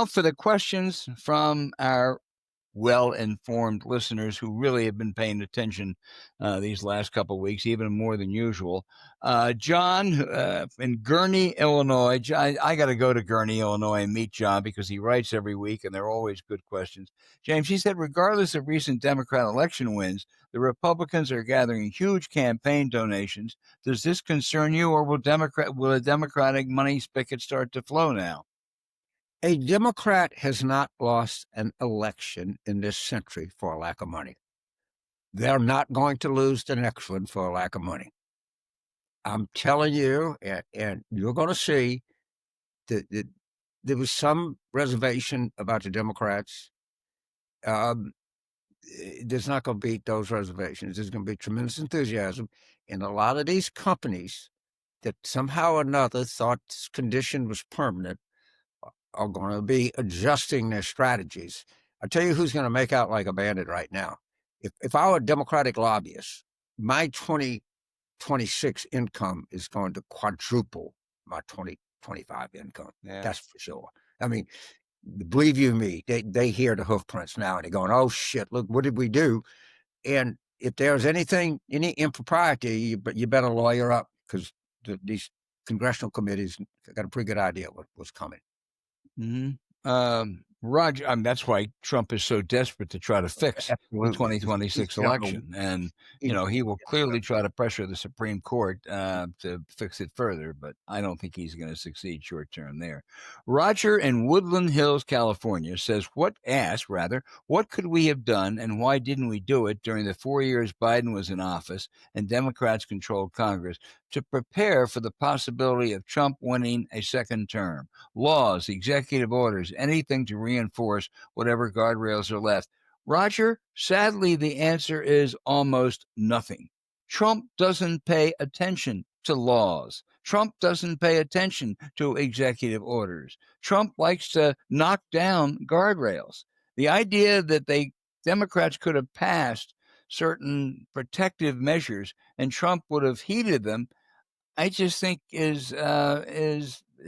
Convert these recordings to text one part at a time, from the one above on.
Now for the questions from our well-informed listeners who really have been paying attention these last couple of weeks, even more than usual. John in Gurnee, Illinois. I got to go to Gurnee, Illinois and meet John because he writes every week and they're always good questions. James, he said, regardless of recent Democrat election wins, the Republicans are gathering huge campaign donations. Does this concern you, or will a Democratic money spigot start to flow now? A Democrat has not lost an election in this century for a lack of money. They're not going to lose the next one for a lack of money. I'm telling you, and you're going to see that there was some reservation about the Democrats. There's not going to beat those reservations. There's going to be tremendous enthusiasm. And a lot of these companies that somehow or another thought this condition was permanent are going to be adjusting their strategies. I'll tell you who's going to make out like a bandit right now. If I were a Democratic lobbyist, my 2026 income is going to quadruple my 2025 income. Yeah. That's for sure. I mean, believe you me, they hear the hoof prints now and they're going, oh shit, look, what did we do? And if there's any impropriety, you better lawyer up, because these congressional committees got a pretty good idea what was coming. Mm-hmm. Roger, that's why Trump is so desperate to try to fix the 2026 election. And, he will clearly try to pressure the Supreme Court to fix it further, but I don't think he's going to succeed short term there. Roger in Woodland Hills, California says, what could we have done and why didn't we do it during the 4 years Biden was in office and Democrats controlled Congress to prepare for the possibility of Trump winning a second term? Laws, executive orders, anything to reinforce whatever guardrails are left. Roger, sadly, the answer is almost nothing. Trump doesn't pay attention to laws. Trump doesn't pay attention to executive orders. Trump likes to knock down guardrails. The idea that Democrats could have passed certain protective measures and Trump would have heeded them, I just think is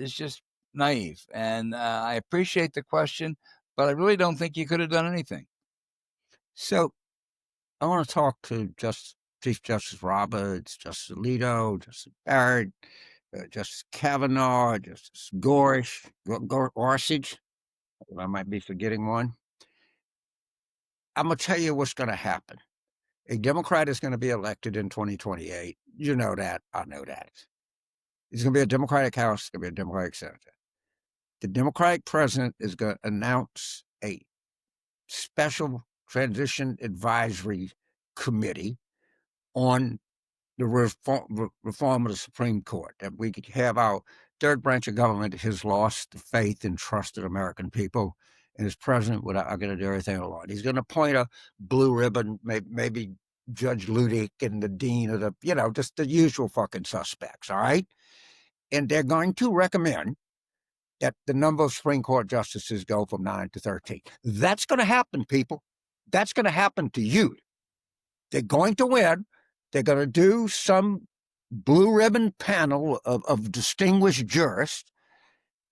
just naive. And I appreciate the question, but I really don't think you could have done anything. So I want to talk to Chief Justice Roberts, Justice Alito, Justice Barrett, Justice Kavanaugh, Justice Gorsuch. I might be forgetting one. I'm going to tell you what's going to happen. A Democrat is going to be elected in 2028. You know that. I know that. It's going to be a Democratic House. It's going to be a Democratic Senate. The Democratic president is going to announce a special transition advisory committee on the reform of the Supreme Court, that we could have our third branch of government has lost the faith and trust of the American people, and his president are going to do everything alone. He's going to appoint a blue ribbon, maybe Judge Ludick and the dean of the, just the usual fucking suspects, all right? And they're going to recommend that the number of Supreme Court justices go from 9 to 13. That's going to happen, people. That's going to happen to you. They're going to win. They're going to do some blue ribbon panel of distinguished jurists,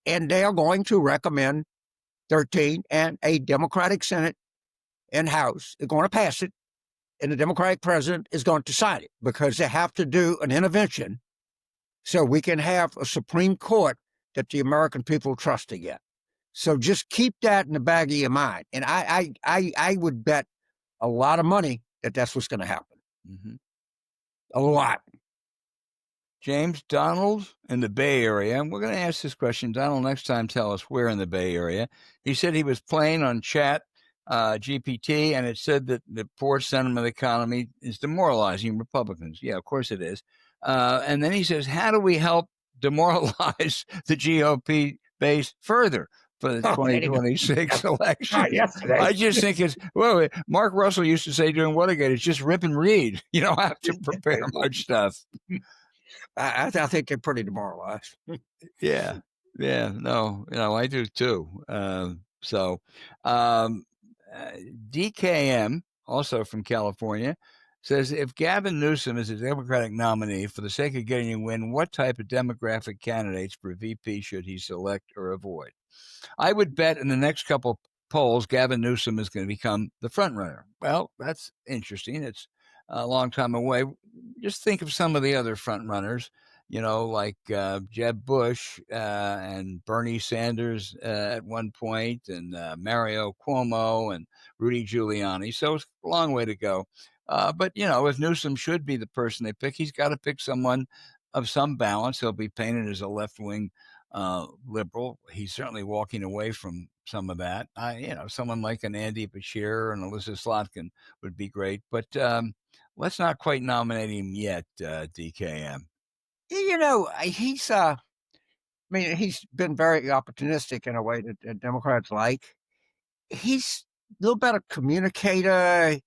and they are going to recommend 13, and a Democratic Senate and House is going to pass it, and the Democratic president is going to sign it, because they have to do an intervention so we can have a Supreme Court that the American people trust again. So just keep that in the back of your mind. And I would bet a lot of money that that's what's going to happen. Mm-hmm. A lot. James, Donald in the Bay Area. We're going to ask this question. Donald, next time tell us where in the Bay Area. He said he was playing on Chat GPT, and it said that the poor sentiment economy is demoralizing Republicans. Yeah, of course it is. And then he says, how do we help demoralize the GOP base further for the 2026 election? I just think Mark Russell used to say during Watergate, it's just rip and read. You don't have to prepare much stuff. I think they're pretty demoralized. Yeah. No, I do too. DKM, also from California, says, if Gavin Newsom is a Democratic nominee, for the sake of getting a win, what type of demographic candidates for VP should he select or avoid? I would bet in the next couple polls, Gavin Newsom is going to become the front runner. Well, that's interesting. It's a long time away. Just think of some of the other front runners, like Jeb Bush and Bernie Sanders at one point, and Mario Cuomo and Rudy Giuliani. So it's a long way to go. But, if Newsom should be the person they pick, he's got to pick someone of some balance. He'll be painted as a left-wing liberal. He's certainly walking away from some of that. Someone like an Andy Bashir and Alyssa Slotkin would be great. But let's not quite nominate him yet, DKM. He's he's been very opportunistic in a way that Democrats like. He's a little better communicator.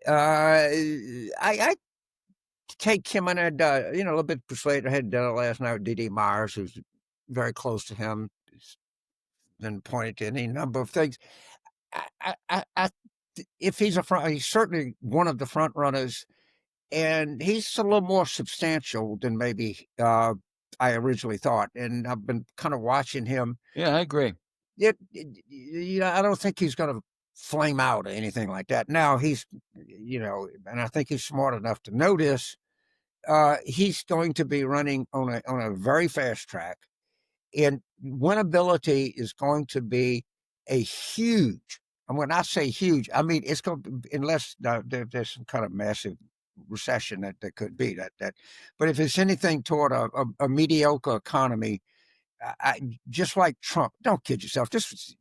I take him on a little bit persuaded. I had dinner last night with D.D. Myers, who's very close to him. He's been pointed to any number of things. If he's he's certainly one of the front runners, and he's a little more substantial than maybe I originally thought. And I've been kind of watching him. Yeah, I agree. I don't think he's going to flame out or anything like that. Now he's, and I think he's smart enough to know this. He's going to be running on a very fast track, and winnability is going to be a huge. And when I say huge, I mean it's going to, unless there's some kind of massive recession that could be that. But if it's anything toward a mediocre economy, just like Trump, don't kid yourself. This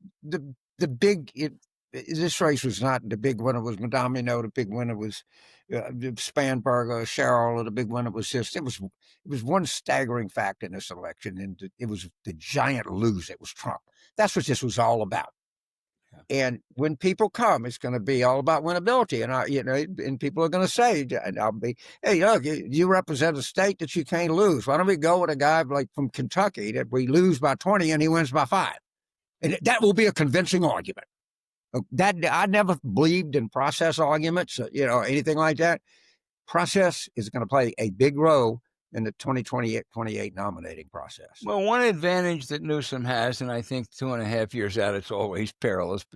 race was not the big winner was Madamino. The big winner was Spanberger, Sherrill. The big winner was this. It was one staggering fact in this election, and it was the giant loser. It was Trump. That's what this was all about. And when people come, it's going to be all about winnability. And and people are going to say, and I'll be, hey, look, you represent a state that you can't lose. Why don't we go with a guy like from Kentucky that we lose by 20 and he wins by 5? And that will be a convincing argument. That I never believed in process arguments, anything like that. Process is going to play a big role in the 2028 nominating process. Well, one advantage that Newsom has, and I think 2.5 years out, it's always perilous.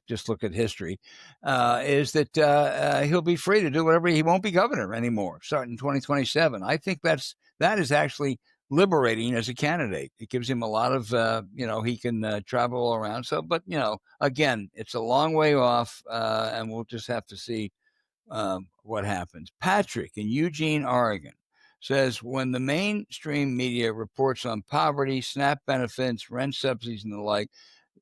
Just look at history, is that he'll be free to do whatever. He won't be governor anymore, starting in 2027. I think that is actually liberating as a candidate. It gives him a lot of, he can travel all around. So, but, again, it's a long way off, and we'll just have to see what happens. Patrick in Eugene, Oregon, says, when the mainstream media reports on poverty, SNAP benefits, rent subsidies, and the like,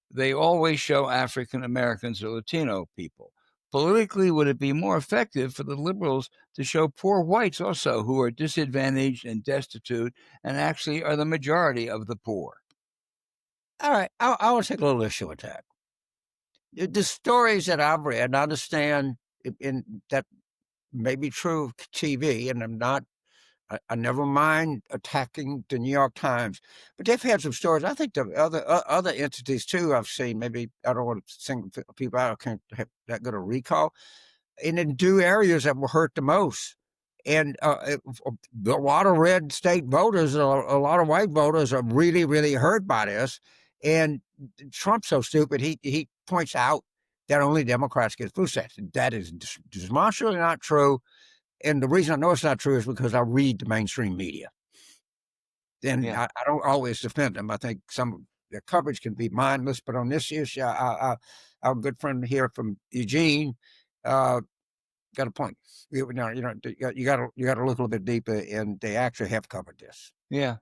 they always show African Americans or Latino people. Politically, would it be more effective for the liberals to show poor whites also, who are disadvantaged and destitute and actually are the majority of the poor? All right. I will take a little issue with that. The stories that I've read, and I understand that may be true of TV, and I never mind attacking the New York Times, but they've had some stories. I think the other entities too I've seen, maybe I don't want to single people out, I can't have that good a recall, and in do areas that were hurt the most. And a lot of red state voters, a lot of white voters are really, really hurt by this. And Trump's so stupid, he points out that only Democrats get food stamps. That is demonstrably not true. And the reason I know it's not true is because I read the mainstream media. And I don't always defend them. I think some of their coverage can be mindless, but on this issue, our good friend here from Eugene got a point. You got to look a little bit deeper, and they actually have covered this. Yeah,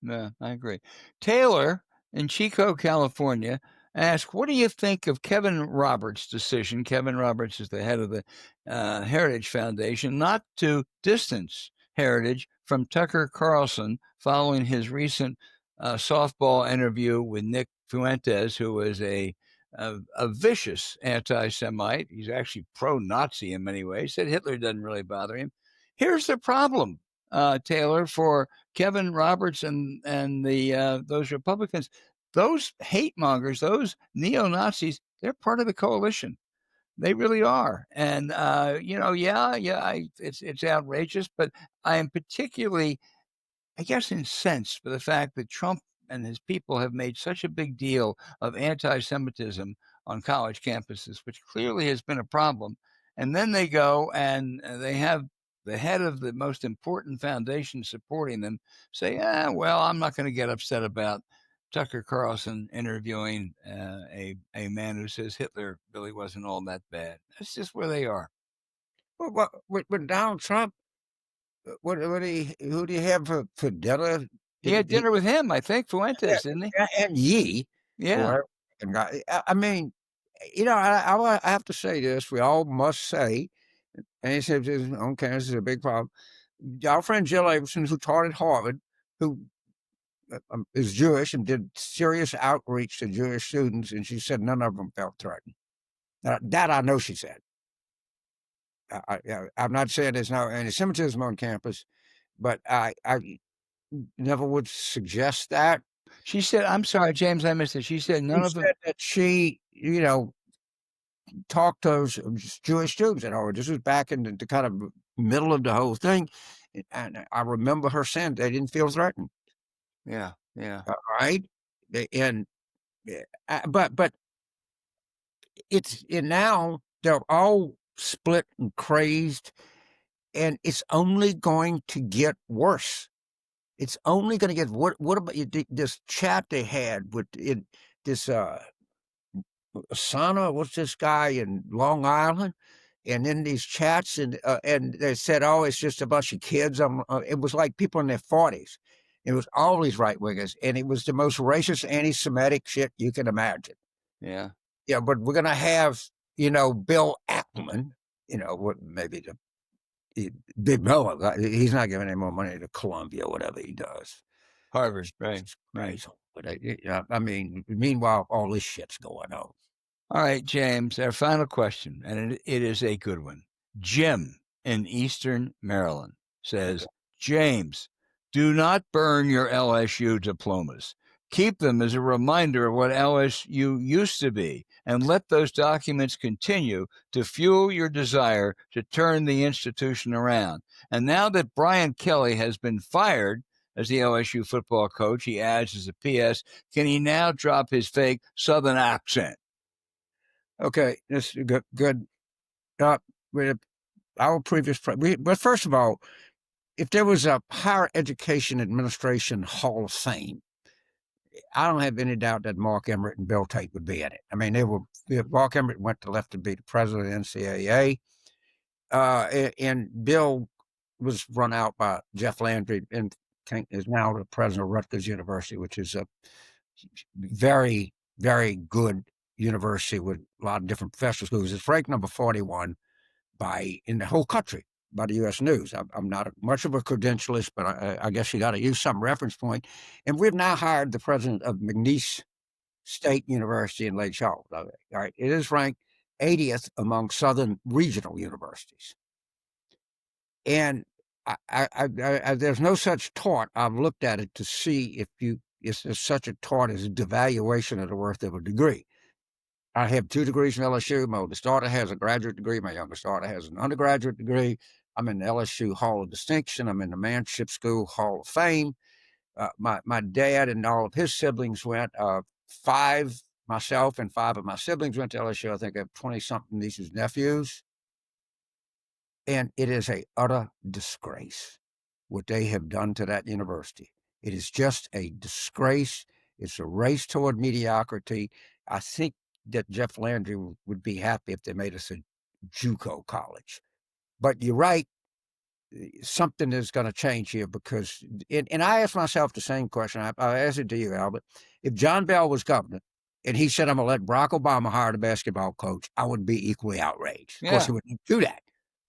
I agree. Taylor in Chico, California, asked, what do you think of Kevin Roberts' decision? Kevin Roberts is the head of the Heritage Foundation, not to distance Heritage from Tucker Carlson following his recent softball interview with Nick Fuentes, who was a vicious anti-Semite. He's actually pro-Nazi in many ways. Said Hitler doesn't really bother him. Here's the problem, Taylor, for Kevin Roberts and those Republicans. Those hate mongers, those neo-Nazis, they're part of the coalition. They really are. And, it's outrageous, but I am particularly, I guess, incensed for the fact that Trump and his people have made such a big deal of anti-Semitism on college campuses, which clearly has been a problem. And then they go and they have the head of the most important foundation supporting them say, well, I'm not going to get upset about Tucker Carlson interviewing a man who says Hitler really wasn't all that bad. That's just where they are. Well, with Donald Trump, who do you have for dinner? He had dinner with him, I think, Fuentes, didn't he? And Yee, Yeah. or I mean, I have to say this. We all must say, and he said, "Okay, this is a big problem." Our friend Jill Abelson, who taught at Harvard, who is Jewish and did serious outreach to Jewish students, and she said none of them felt threatened. That I know she said. I'm not saying there's no anti-Semitism on campus, but I never would suggest that. She said, I'm sorry, James, I missed it. She said none of them. That she, talked to those Jewish students at Harvard. This was back in the kind of middle of the whole thing. And I remember her saying they didn't feel threatened. Yeah, yeah. All right. And, but it's now they're all split and crazed, and it's only going to get worse. It's only going to get what about this chat they had with this Asana? What's this guy in Long Island? And in these chats, and they said, "Oh, it's just a bunch of kids." It was like people in their 40s. It was all these right wingers, and it was the most racist, anti-Semitic shit you can imagine. Yeah, yeah. But we're gonna have Bill Ackman, what maybe the big Miller. He's not giving any more money to Columbia, whatever he does. Harvard, right, right. But I mean, meanwhile, all this shit's going on. All right, James, our final question, and it is a good one. Jim in Eastern Maryland says, James, do not burn your LSU diplomas. Keep them as a reminder of what LSU used to be, and let those documents continue to fuel your desire to turn the institution around. And now that Brian Kelly has been fired as the LSU football coach, he adds as a PS, can he now drop his fake Southern accent? Okay, this is good. Our previous, but first of all, if there was a Higher Education Administration Hall of Fame, I don't have any doubt that Mark Emmert and Bill Tate would be in it. I mean, Mark Emmert went to left to be the president of the NCAA, and Bill was run out by Jeff Landry and is now the president of Rutgers University, which is a very, very good university with a lot of different professional schools. It's ranked number 41 in the whole country by the U.S. News. I'm not much of a credentialist, but I guess you got to use some reference point. And we've now hired the president of McNeese State University in Lake Charles. All right, it is ranked 80th among Southern regional universities. And there's no such taught. I've looked at it to see if there's such a taught as a devaluation of the worth of a degree. I have 2 degrees from LSU. My oldest daughter has a graduate degree. My youngest daughter has an undergraduate degree. I'm in the LSU Hall of Distinction. I'm in the Manship School Hall of Fame. My dad and all of his siblings went. Myself and 5 of my siblings went to LSU. I think I have 20-something nieces and nephews. And it is a utter disgrace what they have done to that university. It is just a disgrace. It's a race toward mediocrity. I think that Jeff Landry would be happy if they made us a JUCO college. But you're right, something is going to change here because, and I asked myself the same question. I asked it to you, Albert. If John Bell was governor and he said, I'm going to let Barack Obama hire the basketball coach, I would be equally outraged. Yeah. Of course, he wouldn't do that.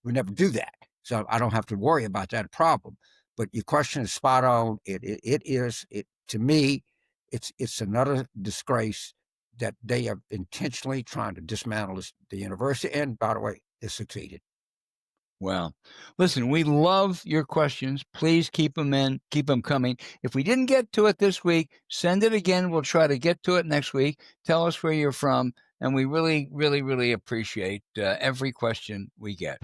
We never do that. So I don't have to worry about that problem. But your question is spot on. It is to me, it's another disgrace that they are intentionally trying to dismantle the university. And by the way, they succeeded. Well, listen, we love your questions. Please keep them coming. If we didn't get to it this week, send it again. We'll try to get to it next week. Tell us where you're from. and we really, really, really appreciate every question we get.